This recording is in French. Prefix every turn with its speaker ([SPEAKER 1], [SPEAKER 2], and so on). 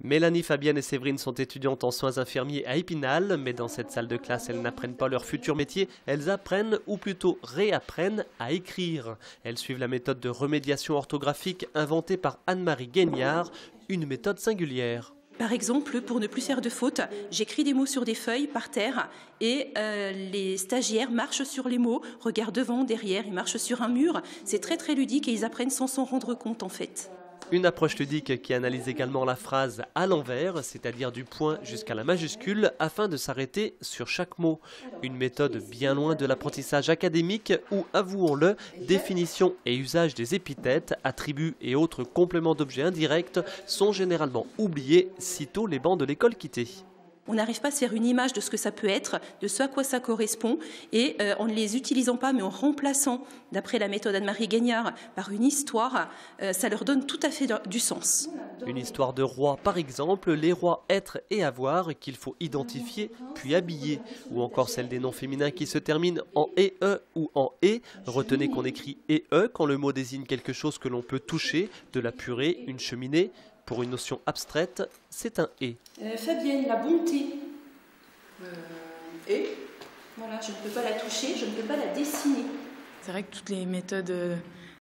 [SPEAKER 1] Mélanie, Fabienne et Séverine sont étudiantes en soins infirmiers à Épinal, mais dans cette salle de classe, elles n'apprennent pas leur futur métier, elles apprennent, ou plutôt réapprennent, à écrire. Elles suivent la méthode de remédiation orthographique inventée par Anne-Marie Guignard, une méthode singulière.
[SPEAKER 2] Par exemple, pour ne plus faire de fautes, j'écris des mots sur des feuilles par terre et les stagiaires marchent sur les mots, regardent devant, derrière, ils marchent sur un mur. C'est très très ludique et ils apprennent sans s'en rendre compte en fait.
[SPEAKER 1] Une approche ludique qui analyse également la phrase à l'envers, c'est-à-dire du point jusqu'à la majuscule, afin de s'arrêter sur chaque mot. Une méthode bien loin de l'apprentissage académique où, avouons-le, définition et usage des épithètes, attributs et autres compléments d'objets indirects sont généralement oubliés sitôt les bancs de l'école quittés.
[SPEAKER 2] On n'arrive pas à se faire une image de ce que ça peut être, de ce à quoi ça correspond, et en ne les utilisant pas, mais en remplaçant, d'après la méthode Anne-Marie Guignard, par une histoire, ça leur donne tout à fait du sens.
[SPEAKER 1] Une histoire de roi, par exemple, les rois être et avoir qu'il faut identifier puis habiller, ou encore celle des noms féminins qui se terminent en e ou en e. Retenez qu'on écrit e quand le mot désigne quelque chose que l'on peut toucher, de la purée, une cheminée. Pour une notion abstraite, c'est un « et ».
[SPEAKER 2] Fabienne, la bonté. Voilà, je ne peux pas la toucher, je ne peux pas la dessiner.
[SPEAKER 3] C'est vrai que toutes les méthodes